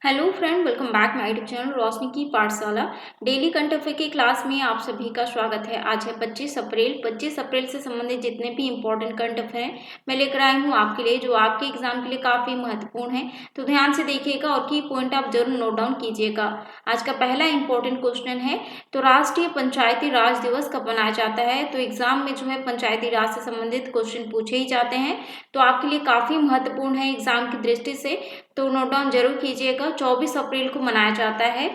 Hello friend, welcome back my YouTube channel Roshni की पाठशाला। Daily current affair की class में आप सभी का स्वागत है। आज है 25 अप्रैल। 25 अप्रैल से संबंधित जितने भी इंपॉर्टेंट करंट अफेयर हैं मैं लेकर आई हूँ आपके लिए, जो आपके एग्जाम के लिए काफ़ी महत्वपूर्ण है। तो ध्यान से देखिएगा और की पॉइंट आप जरूर नोट डाउन कीजिएगा। आज का पहला इंपॉर्टेंट क्वेश्चन है, तो राष्ट्रीय पंचायती राज दिवस कब मनाया जाता है। तो एग्जाम में जो है पंचायती राज से संबंधित क्वेश्चन पूछे ही जाते हैं, तो आपके लिए काफ़ी महत्वपूर्ण है एग्जाम की दृष्टि से, तो नोट डाउन जरूर कीजिएगा। 24 अप्रैल को मनाया जाता है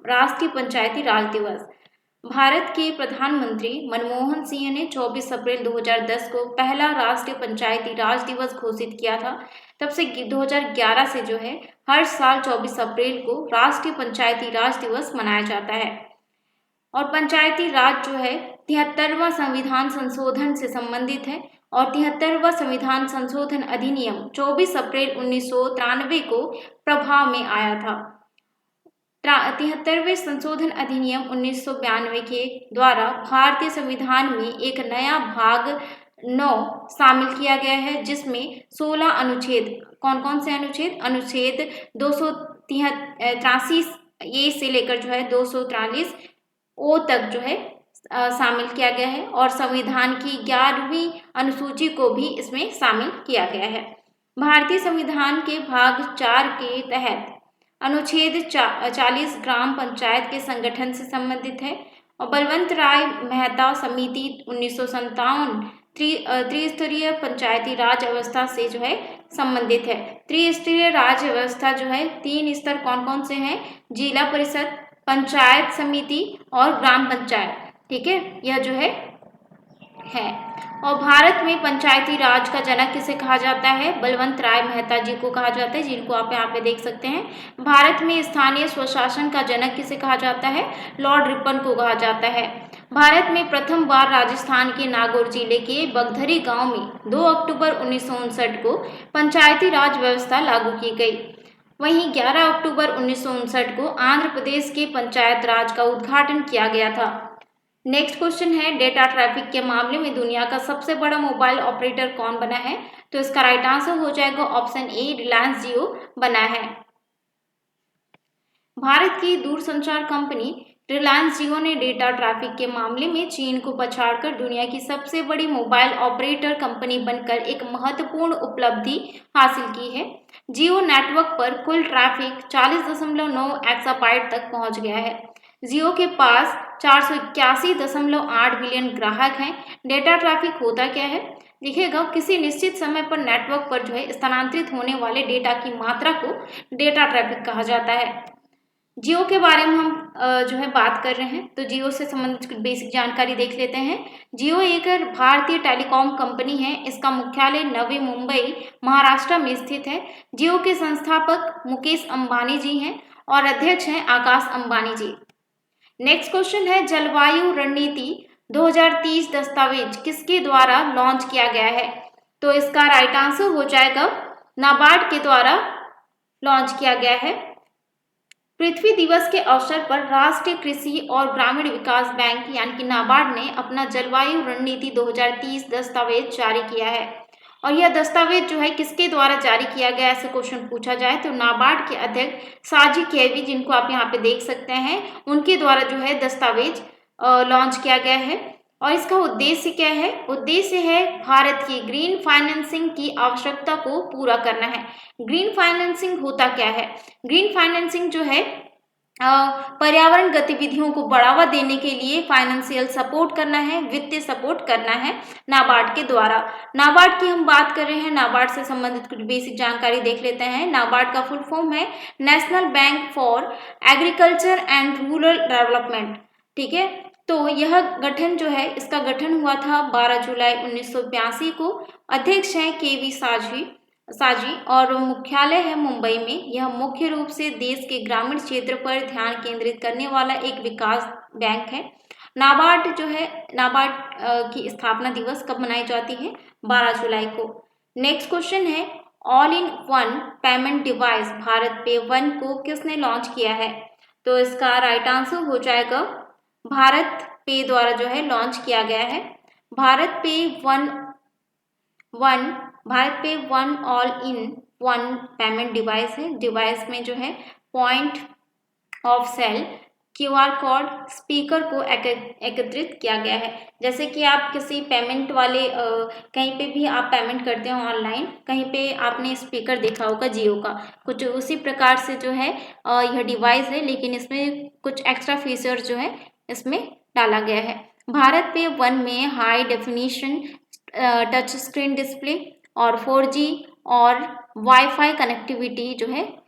राष्ट्रीय पंचायती राज दिवस। भारत के प्रधानमंत्री मनमोहन सिंह ने 24 अप्रैल 2010 को पहला राष्ट्रीय पंचायती राज दिवस घोषित किया था। तब से 2011 से जो है हर साल 24 अप्रैल को राष्ट्रीय पंचायती राज दिवस मनाया जाता है। और पंचायती राज जो है 73वां संविधान संशोधन से संबंधित है, और 73वां संविधान संशोधन अधिनियम 24 अप्रैल 1993 को प्रभाव में आया था। 73वें संशोधन अधिनियम 1992 के द्वारा भारतीय संविधान में एक नया भाग 9 शामिल किया गया है, जिसमें 16 अनुच्छेद, कौन कौन से अनुच्छेद, अनुच्छेद 283 ए से लेकर जो है 243 ओ तक जो है शामिल किया गया है, और संविधान की 11वीं अनुसूची को भी इसमें शामिल किया गया है। भारतीय संविधान के भाग 4 के तहत अनुच्छेद 40 ग्राम पंचायत के संगठन से संबंधित है, और बलवंत राय मेहता समिति 1957 त्रिस्तरीय पंचायती राज व्यवस्था से जो है संबंधित है। त्रिस्तरीय राज व्यवस्था जो है 3 स्तर कौन कौन से हैं, जिला परिषद, पंचायत समिति और ग्राम पंचायत। ठीक है, यह जो है। और भारत में पंचायती राज का जनक किसे कहा जाता है, बलवंत राय मेहता जी को कहा जाता है, जिनको आप यहाँ पे देख सकते हैं। भारत में स्थानीय स्वशासन का जनक किसे कहा जाता है, लॉर्ड रिपन को कहा जाता है। भारत में प्रथम बार राजस्थान के नागौर जिले के बगधरी गांव में 2 अक्टूबर 1959 को पंचायती राज व्यवस्था लागू की गई। वहीं 11 अक्टूबर 1959 को आंध्र प्रदेश के पंचायत राज का उद्घाटन किया गया था। नेक्स्ट क्वेश्चन है, डेटा ट्रैफिक के मामले में दुनिया का सबसे बड़ा मोबाइल ऑपरेटर कौन बना है। तो इसका राइट आंसर हो जाएगा ऑप्शन ए, रिलायंस जियो बना है। भारत की दूरसंचार कंपनी रिलायंस जियो ने डेटा ट्रैफिक के मामले में चीन को पछाड़कर दुनिया की सबसे बड़ी मोबाइल ऑपरेटर कंपनी बनकर एक महत्वपूर्ण उपलब्धि हासिल की है। जियो नेटवर्क पर कुल ट्रैफिक 40.9 एक्साबाइट तक पहुंच गया है। जियो के पास 481.8 बिलियन ग्राहक हैं। डेटा ट्रैफिक होता क्या है, देखिएगा, किसी निश्चित समय पर नेटवर्क पर जो है स्थानांतरित होने वाले डेटा की मात्रा को डेटा ट्रैफिक कहा जाता है। जियो के बारे में हम जो है बात कर रहे हैं, तो जियो से संबंधित कुछ बेसिक जानकारी देख लेते हैं। जियो एक भारतीय टेलीकॉम कंपनी है। इसका मुख्यालय नवी मुंबई महाराष्ट्र में स्थित है। जियो के संस्थापक मुकेश अंबानी जी हैं और अध्यक्ष हैं आकाश अंबानी जी। नेक्स्ट क्वेश्चन है, जलवायु रणनीति 2030 दस्तावेज किसके द्वारा लॉन्च किया गया है। तो इसका राइट आंसर हो जाएगा नाबार्ड के द्वारा लॉन्च किया गया है। पृथ्वी दिवस के अवसर पर राष्ट्रीय कृषि और ग्रामीण विकास बैंक यानी कि नाबार्ड ने अपना जलवायु रणनीति 2030 दस्तावेज जारी किया है। और यह दस्तावेज जो है किसके द्वारा जारी किया गया, ऐसे क्वेश्चन पूछा जाए तो नाबार्ड के अध्यक्ष साजी केवी, जिनको आप यहाँ पे देख सकते हैं, उनके द्वारा जो है दस्तावेज लॉन्च किया गया है। और इसका उद्देश्य क्या है, उद्देश्य है भारत की ग्रीन फाइनेंसिंग की आवश्यकता को पूरा करना है। ग्रीन फाइनेंसिंग होता क्या है, ग्रीन फाइनेंसिंग जो है पर्यावरण गतिविधियों को बढ़ावा देने के लिए फाइनेंशियल सपोर्ट करना है, वित्तीय सपोर्ट करना है नाबार्ड के द्वारा। नाबार्ड की हम बात कर रहे हैं, नाबार्ड से संबंधित कुछ बेसिक जानकारी देख लेते हैं। नाबार्ड का फुल फॉर्म है national bank for agriculture and rural development. ठीक है, तो यह गठन जो है, इसका गठन हुआ था 12 जुलाई 1982 को। अध्यक्ष हैं केवी साजी और मुख्यालय है मुंबई में। यह मुख्य रूप से देश के ग्रामीण क्षेत्र पर ध्यान केंद्रित करने वाला एक विकास बैंक है। नाबार्ड जो है, नाबार्ड की स्थापना दिवस कब मनाई जाती है, 12 जुलाई को। नेक्स्ट क्वेश्चन है, all in one payment device Bharat पे वन को किसने लॉन्च किया है। तो इसका राइट आंसर हो जाएगा भारत पे द्वारा जो है लॉन्च किया गया है। BharatPe one all in one payment device है। डिवाइस में जो है point of sale, QR code, speaker को एकत्रित किया गया है। जैसे कि आप किसी पेमेंट वाले कहीं पे भी आप पेमेंट करते हो ऑनलाइन, कहीं पे आपने स्पीकर देखा होगा जियो का, कुछ उसी प्रकार से जो है यह डिवाइस है, लेकिन इसमें कुछ एक्स्ट्रा फीचर जो है इसमें डाला गया है। भारत पे 1 में high definition touch screen display और 4G और वाईफाई कनेक्टिविटी जो है।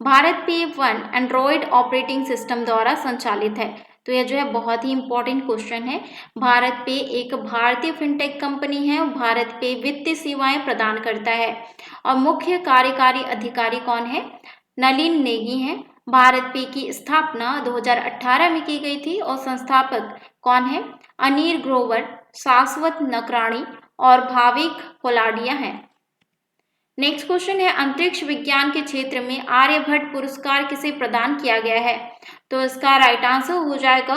भारत पे 1 एंड्रॉयड ऑपरेटिंग सिस्टम द्वारा संचालित है। तो यह जो है बहुत ही इंपॉर्टेंट क्वेश्चन है। भारत पे एक भारतीय फिनटेक कंपनी है और भारत पे वित्तीय सेवाएं प्रदान करता है और मुख्य कार्यकारी अधिकारी कौन है? नलिन नेगी हैं। भारत पे की स्थापना 2018 में की गई थी और संस्थापक कौन है? अनिल ग्रोवर, शाश्वत नकराणी और भाविक कोलाडिया हैं। नेक्स्ट क्वेश्चन है, अंतरिक्ष विज्ञान के क्षेत्र में आर्यभट्ट पुरस्कार किसे प्रदान किया गया है? तो इसका राइट आंसर हो जाएगा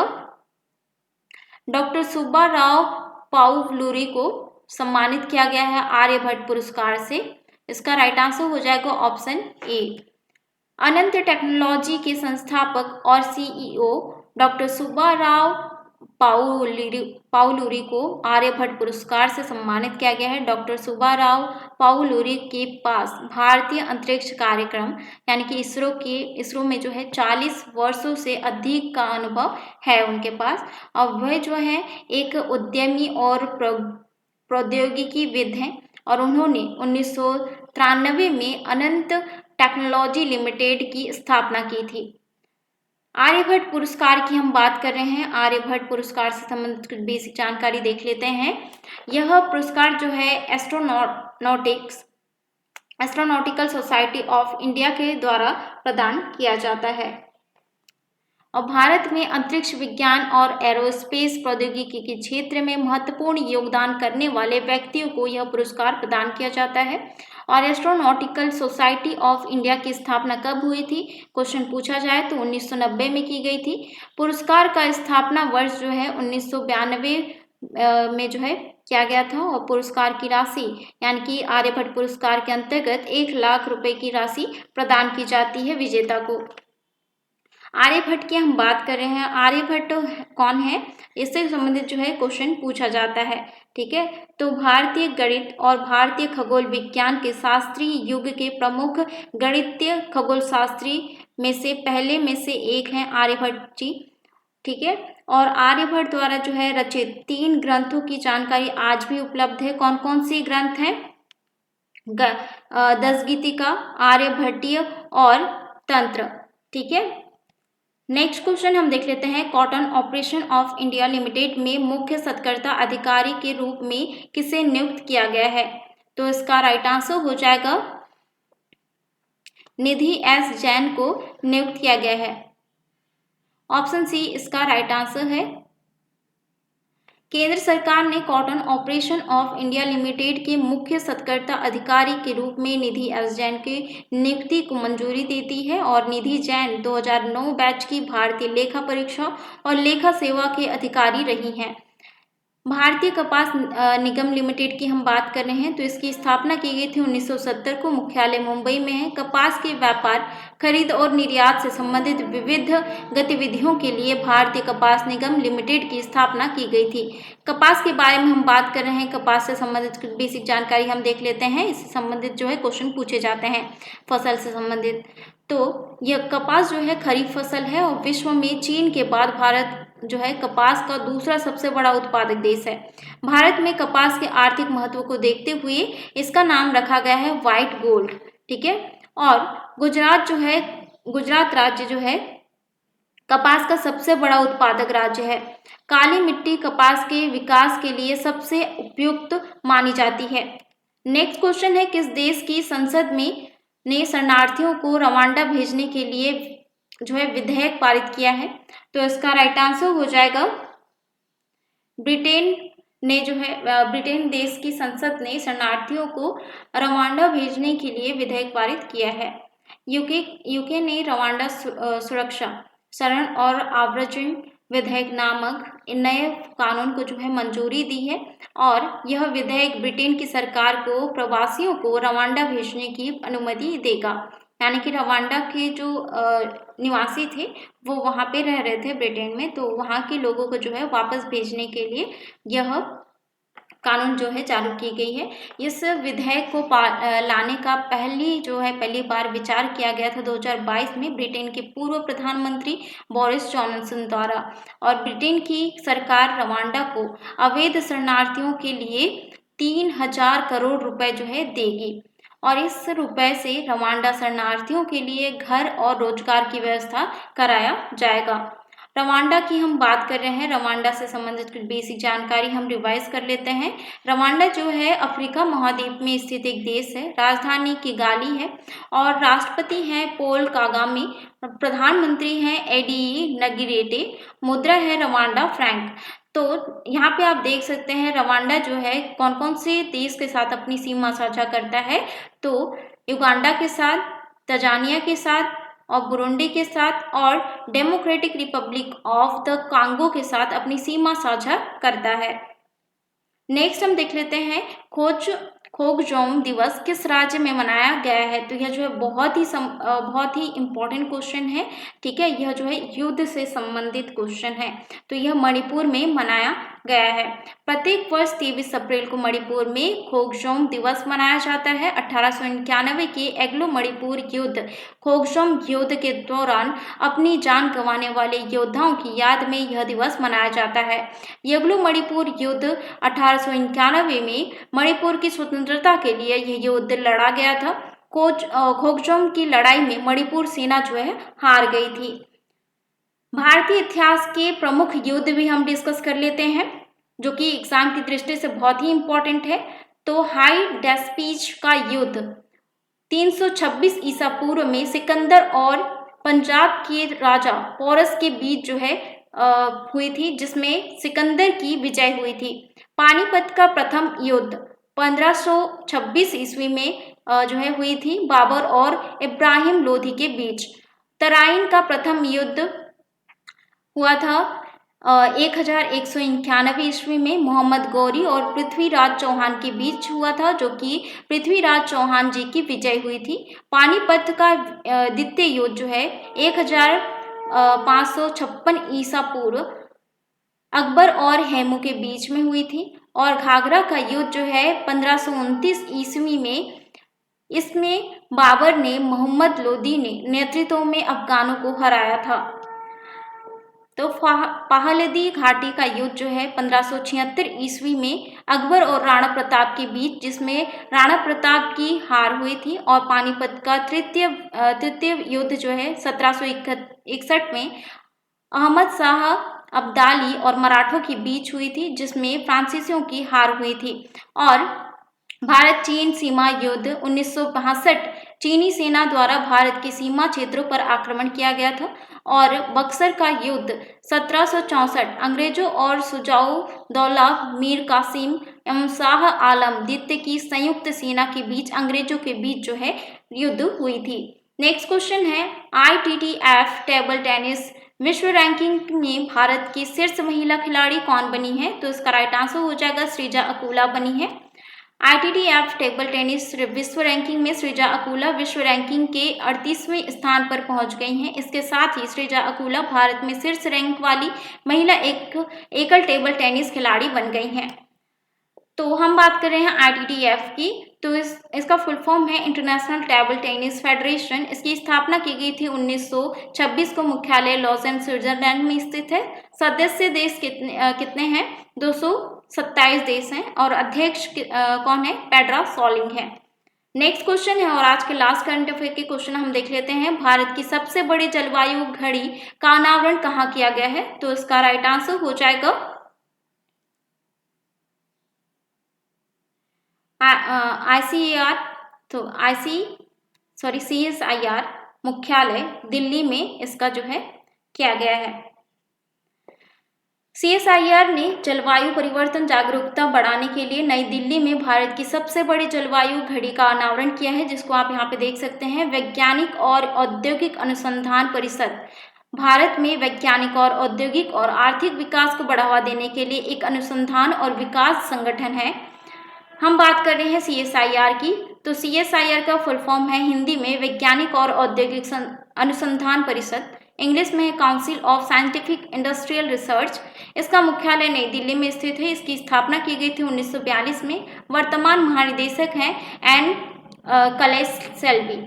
डॉक्टर सुब्बाराव पाउवलूरी को सम्मानित किया गया है आर्यभट्ट पुरस्कार से। इसका राइट आंसर हो जाएगा ऑप्शन ए। अनंत टेक्नोलॉजी के संस्थापक और सीईओ डॉक्टर सुब्बाराव पाउलूरी को आर्यभट्ट पुरस्कार से सम्मानित किया गया है। डॉक्टर सुब्बाराव पाउलूरी के पास भारतीय अंतरिक्ष कार्यक्रम यानी कि इसरो में जो है 40 वर्षों से अधिक का अनुभव है उनके पास, और वह जो है एक उद्यमी और प्रौद्योगिकीविद हैं और उन्होंने 1993 में अनंत टेक्नोलॉजी लिमिटेड की स्थापना की थी। आर्यभट्ट पुरस्कार की हम बात कर रहे हैं। आर्यभट्ट पुरस्कार से संबंधित कुछ बेसिक जानकारी देख लेते हैं। यह पुरस्कार जो है एस्ट्रोनॉटिकल सोसाइटी ऑफ इंडिया के द्वारा प्रदान किया जाता है और भारत में अंतरिक्ष विज्ञान और एरोस्पेस प्रौद्योगिकी के क्षेत्र में महत्वपूर्ण योगदान करने वाले व्यक्तियों को यह पुरस्कार प्रदान किया जाता है। और एस्ट्रोनॉटिकल सोसाइटी ऑफ इंडिया की स्थापना कब हुई थी? क्वेश्चन पूछा जाए तो 1990 में की गई थी। पुरस्कार का स्थापना वर्ष जो है 1992 में जो है किया गया था और पुरस्कार की राशि यानी कि आर्यभट्ट पुरस्कार के अंतर्गत 1 लाख रुपए की राशि प्रदान की जाती है विजेता को। आर्यभट्ट की हम बात कर रहे हैं। आर्यभट्ट कौन है, इससे संबंधित जो है क्वेश्चन पूछा जाता है। ठीक है, तो भारतीय गणित और भारतीय खगोल विज्ञान के शास्त्रीय युग के प्रमुख गणितीय खगोल शास्त्री में से पहले में से एक हैं आर्यभट्ट जी। ठीक है, और आर्यभट्ट द्वारा जो है रचित 3 ग्रंथों की जानकारी आज भी उपलब्ध है। कौन कौन सी ग्रंथ हैं? दसगीतिका, आर्यभट्टीय और तंत्र। ठीक है, नेक्स्ट क्वेश्चन हम देख लेते हैं। Cotton operation of India limited में मुख्य सत्कर्ता अधिकारी के रूप में किसे नियुक्त किया गया है? तो इसका राइट आंसर हो जाएगा निधि एस जैन को नियुक्त किया गया है। ऑप्शन सी इसका राइट आंसर है। केंद्र सरकार ने cotton operation of India limited के मुख्य सत्कर्ता अधिकारी के रूप में निधि एस जैन की नियुक्ति को मंजूरी देती है और निधि जैन 2009 बैच की भारतीय लेखा परीक्षा और लेखा सेवा के अधिकारी रही हैं। भारतीय कपास निगम लिमिटेड की हम बात कर रहे हैं तो इसकी स्थापना की गई थी 1970 को। मुख्यालय मुंबई में है। कपास के व्यापार, खरीद और निर्यात से संबंधित विविध गतिविधियों के लिए भारतीय कपास निगम लिमिटेड की स्थापना की गई थी। कपास के बारे में हम बात कर रहे हैं। कपास से संबंधित बेसिक जानकारी हम देख लेते हैं। इससे संबंधित जो है क्वेश्चन पूछे जाते हैं फसल से संबंधित। तो यह कपास जो है खरीफ फसल है और विश्व में चीन के बाद भारत जो है कपास का दूसरा सबसे बड़ा उत्पादक देश है। भारत में कपास के आर्थिक महत्व को देखते हुए इसका नाम रखा गया है व्हाइट गोल्ड। ठीक है, और गुजरात राज्य जो है कपास का सबसे बड़ा उत्पादक राज्य है। काली मिट्टी कपास के विकास के लिए सबसे उपयुक्त मानी जाती है। नेक्स्ट क्वेश्चन है, किस देश की संसद में ने शरणार्थियों को रवांडा भेजने के लिए जो है विधेयक पारित किया है? तो इसका राइट आंसर हो जाएगा ब्रिटेन देश की संसद ने शरणार्थियों को रवांडा भेजने के लिए विधेयक पारित किया है। यूके ने रवांडा सुरक्षा, शरण और आव्रजन विधेयक नामक नए कानून को जो है मंजूरी दी है और यह विधेयक ब्रिटेन की सरकार को प्रवासियों को रवांडा भेजने की अनुमति देगा। यानी कि रवांडा के जो निवासी थे वो वहाँ पे रह रहे थे ब्रिटेन में, तो वहाँ के लोगों को जो है वापस भेजने के लिए यह कानून जो है चालू की गई है। इस विधेयक को लाने का पहली बार विचार किया गया था 2022 में ब्रिटेन के पूर्व प्रधानमंत्री बोरिस जॉनसन द्वारा, और ब्रिटेन की सरकार रवांडा को अवैध शरणार्थियों के लिए 3,000 करोड़ रुपए जो है देगी, और इस रुपए से रवांडा शरणार्थियों के लिए घर और रोजगार की व्यवस्था कराया जाएगा। रवांडा की हम बात कर रहे हैं, रवांडा से संबंधित कुछ बेसिक जानकारी हम रिवाइज कर लेते हैं। रवांडा जो है अफ्रीका महाद्वीप में स्थित एक देश है। राजधानी किगाली है और राष्ट्रपति हैं पॉल कागामे, प्रधानमंत्री हैं एडी नगीरेटे, मुद्रा है रवांडा फ्रैंक। तो यहाँ पे आप देख सकते हैं रवांडा जो है कौन कौन से देश के साथ अपनी सीमा साझा करता है, तो युगांडा के साथ, तंजानिया के साथ और बुरुंडी के साथ और democratic Republic of the Congo के साथ अपनी सीमा साझा करता है। नेक्स्ट हम देख लेते हैं खोगजोम दिवस किस राज्य में मनाया गया है। तो यह जो है बहुत ही इम्पोर्टेंट क्वेश्चन है, ठीक है। यह जो है युद्ध से संबंधित क्वेश्चन है। तो यह मणिपुर में मनाया गया है। प्रत्येक वर्ष 23 अप्रैल को मणिपुर में खोगजोम दिवस मनाया जाता है। 1891 के एंग्लो मणिपुर युद्ध खोगजोम युद्ध के दौरान अपनी जान गंवाने वाले योद्धाओं की याद में यह दिवस मनाया जाता है। एंग्लो मणिपुर युद्ध 1891 में मणिपुर की स्वतंत्रता के लिए यह युद्ध लड़ा गया था। खोगजोम की लड़ाई में मणिपुर सेना जो है हार गई थी। भारतीय इतिहास के प्रमुख युद्ध भी हम डिस्कस कर लेते हैं, जो कि एग्जाम की दृष्टि से बहुत ही इंपॉर्टेंट है। तो हाई डेस्पीच का युद्ध 326 ईसा पूर्व में सिकंदर और पंजाब के राजा पोरस के बीच जो है हुई थी, जिसमें सिकंदर की विजय हुई थी। पानीपत का प्रथम युद्ध 1526 ईस्वी में जो है हुई थी, बाबर और इब्राहिम लोधी के बीच। तराइन का प्रथम युद्ध हुआ था 1191 ईस्वी में, मोहम्मद गौरी और पृथ्वीराज चौहान के बीच हुआ था, जो कि पृथ्वीराज चौहान जी की विजय हुई थी। पानीपत का द्वितीय युद्ध जो है 1556 ईसा पूर्व अकबर और हेमू के बीच में हुई थी। और घाघरा का युद्ध जो है 1529 ईस्वी में, इसमें बाबर ने मोहम्मद लोदी ने नेतृत्व में अफगानों को हराया था। तो पहालदी घाटी का युद्ध जो है 1576 ईस्वी में अकबर और राणा प्रताप के बीच, जिसमें राणा प्रताप की हार हुई थी। और पानीपत का तृतीय युद्ध जो है 1761 में अहमद शाह अब्दाली और मराठों के बीच हुई थी, जिसमें फ्रांसीसियों की हार हुई थी। और भारत चीन सीमा युद्ध 1962 चीनी सेना द्वारा भारत के सीमा क्षेत्रों पर आक्रमण किया गया था। और बक्सर का युद्ध 1764 अंग्रेजों और सुजाऊ दौला मीर कासिम एवं शाह आलम द्वितीय की संयुक्त सेना के बीच अंग्रेजों के बीच जो है युद्ध हुई थी। नेक्स्ट क्वेश्चन है, ITTF टेबल टेनिस विश्व रैंकिंग में भारत की शीर्ष महिला खिलाड़ी कौन बनी है। तो इसका राइट आंसर हो जाएगा श्रीजा अकुला बनी है। ITTF टेबल टेनिस विश्व रैंकिंग में श्रीजा अकुला विश्व रैंकिंग के 38वें स्थान पर पहुंच गई हैं। इसके साथ ही श्रीजा अकुला भारत में शीर्ष रैंक वाली महिला एकल टेबल टेनिस खिलाड़ी बन गई हैं। तो हम बात कर रहे हैं ITTF की, तो इसका फुल फॉर्म है इंटरनेशनल टेबल टेनिस फेडरेशन। इसकी स्थापना की गई थी 1926 को। मुख्यालय लॉज़ेन स्विट्जरलैंड में स्थित है। सदस्य देश कितने हैं? 227 देश हैं और अध्यक्ष कौन है? पेड्रा सॉलिंग है। नेक्स्ट क्वेश्चन है और आज के लास्ट करंट अफेयर के क्वेश्चन हम देख लेते हैं। भारत की सबसे बड़ी जलवायु घड़ी का अनावरण कहाँ किया गया है? तो इसका राइट आंसर हो जाएगा ICAR, तो CSIR मुख्यालय दिल्ली में इसका जो है किया गया है। CSIR ने जलवायु परिवर्तन जागरूकता बढ़ाने के लिए नई दिल्ली में भारत की सबसे बड़ी जलवायु घड़ी का अनावरण किया है, जिसको आप यहाँ पे देख सकते हैं। वैज्ञानिक और औद्योगिक अनुसंधान परिषद भारत में वैज्ञानिक और औद्योगिक और आर्थिक विकास को बढ़ावा देने के लिए एक अनुसंधान और विकास संगठन है। हम बात कर रहे हैं CSIR की, तो CSIR का फुल फॉर्म है हिंदी में वैज्ञानिक और औद्योगिक अनुसंधान परिषद, इंग्लिश में council of scientific industrial research. इसका मुख्यालय नई दिल्ली में स्थित है। इसकी स्थापना की गई थी 1942 में। वर्तमान महानिदेशक हैं एन कलेस-सेल्वी।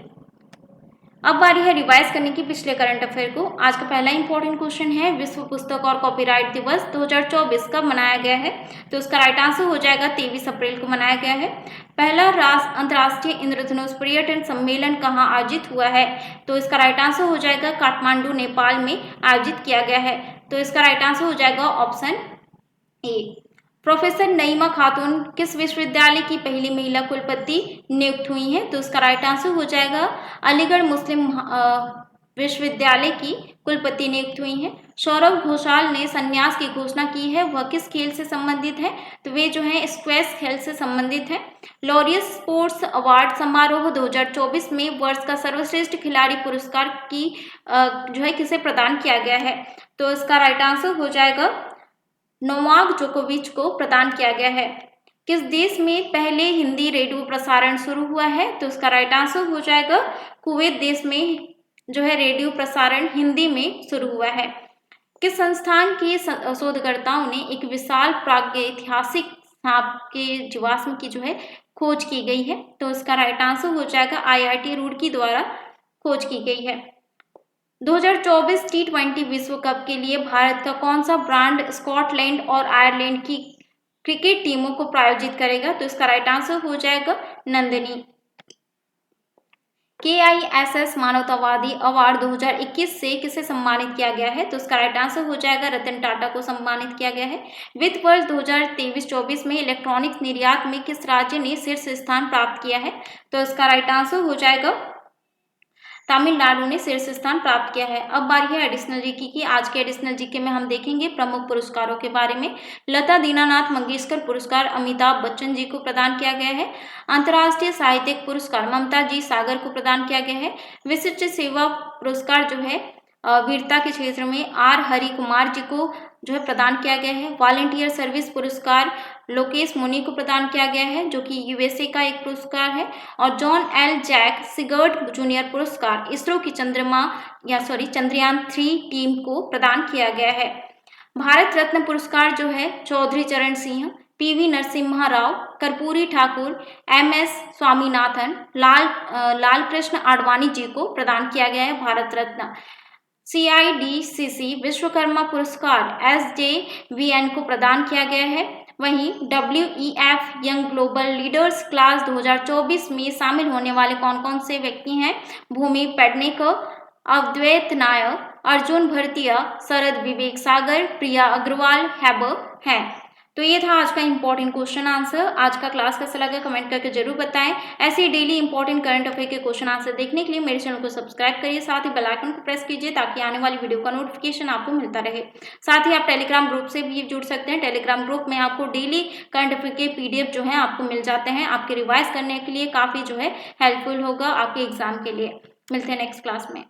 अब बारी है रिवाइज करने की पिछले करंट अफेयर को। आज का पहला इंपॉर्टेंट क्वेश्चन है, विश्व पुस्तक और कॉपीराइट दिवस 2024 कब मनाया गया है? तो इसका राइट आंसर हो जाएगा 23 अप्रैल को मनाया गया है। पहला अंतर्राष्ट्रीय इंद्रधनुष पर्यटन सम्मेलन कहाँ आयोजित हुआ है? तो इसका राइट आंसर हो जाएगा काठमांडू, नेपाल में आयोजित किया गया है। तो इसका राइट आंसर हो जाएगा ऑप्शन ए। प्रोफेसर नईमा खातून किस विश्वविद्यालय की पहली महिला कुलपति नियुक्त हुई हैं? तो इसका राइट आंसर हो जाएगा अलीगढ़ मुस्लिम विश्वविद्यालय की कुलपति नियुक्त हुई हैं। सौरभ घोषाल ने संन्यास की घोषणा की है, वह किस खेल से संबंधित है? तो वे जो है स्क्वैश खेल से संबंधित है। लॉरियस स्पोर्ट्स अवार्ड समारोह 2024 में वर्ष का सर्वश्रेष्ठ खिलाड़ी पुरस्कार की जो है किसे प्रदान किया गया है? तो इसका राइट आंसर हो जाएगा नोवाक जोकोविच को प्रदान किया गया है। किस देश में पहले हिंदी रेडियो प्रसारण शुरू हुआ है? तो इसका राइट आंसर हो जाएगा कुवैत देश में जो है रेडियो प्रसारण हिंदी में शुरू हुआ है। किस संस्थान के शोधकर्ताओं ने एक विशाल प्रागैतिहासिक सांप के जीवाश्म की जो है खोज की गई है? तो इसका राइट आंसर हो जाएगा IIT रुड़की द्वारा खोज की गई है। 2024 T20 विश्व कप के लिए भारत का कौन सा ब्रांड स्कॉटलैंड और आयरलैंड की क्रिकेट टीमों को प्रायोजित करेगा? तो इसका राइट आंसर हो जाएगा नंदिनी। KISS मानवतावादी अवार्ड 2021 से किसे सम्मानित किया गया है? तो इसका राइट आंसर हो जाएगा रतन टाटा को सम्मानित किया गया है। वित्त वर्ष 2023-24 में इलेक्ट्रॉनिक्स निर्यात में किस राज्य ने शीर्ष स्थान प्राप्त किया है? तो इसका राइट आंसर हो जाएगा तमिलनाडु ने शीर्ष स्थान प्राप्त किया है। अब बारी है एडिशनल जीके की। आज के एडिशनल जीके में हम देखेंगे प्रमुख पुरस्कारों के बारे में। लता दीनानाथ मंगेशकर पुरस्कार अमिताभ बच्चन जी को प्रदान किया गया है। अंतर्राष्ट्रीय साहित्यिक पुरस्कार ममता जी सागर को प्रदान किया गया है। विशिष्ट सेवा पुरस्कार जो है वीरता के क्षेत्र में R हरि कुमार जी को जो है प्रदान किया गया है। वॉलंटियर सर्विस पुरस्कार लोकेश मुनि को प्रदान किया गया है, जो कि USA का एक पुरस्कार है। और जॉन एल जैक सिगर्ट जूनियर पुरस्कार इसरो की चंद्रयान 3 टीम को प्रदान किया गया है। भारत रत्न पुरस्कार जो है चौधरी चरण सिंह, PV नरसिम्हा राव, कर्पूरी ठाकुर, MS स्वामीनाथन, लाल कृष्ण आडवाणी जी को प्रदान किया गया है भारत रत्न। CIDCC विश्वकर्मा पुरस्कार SJVN को प्रदान किया गया है। वहीं WEF young global leaders class 2024 में शामिल होने वाले कौन कौन से व्यक्ति हैं? भूमि पेडनेकर, अद्वैत नायर, अर्जुन भरतिया, शरद विवेक सागर, प्रिया अग्रवाल हैं। तो ये था आज का इंपॉर्टेंट क्वेश्चन आंसर। आज का क्लास कैसा लगा कमेंट करके जरूर बताएं। ऐसे डेली इंपॉर्टेंट करंट अफेयर के क्वेश्चन आंसर देखने के लिए मेरे चैनल को सब्सक्राइब करिए, साथ ही बेल आइकन को प्रेस कीजिए ताकि आने वाली वीडियो का नोटिफिकेशन आपको मिलता रहे। साथ ही आप टेलीग्राम ग्रुप से भी जुड़ सकते हैं। टेलीग्राम ग्रुप में आपको डेली करंट अफेयर के PDF जो है आपको मिल जाते हैं। आपके रिवाइज करने के लिए काफ़ी जो है हेल्पफुल होगा आपके एग्जाम के लिए। मिलते हैं नेक्स्ट क्लास में।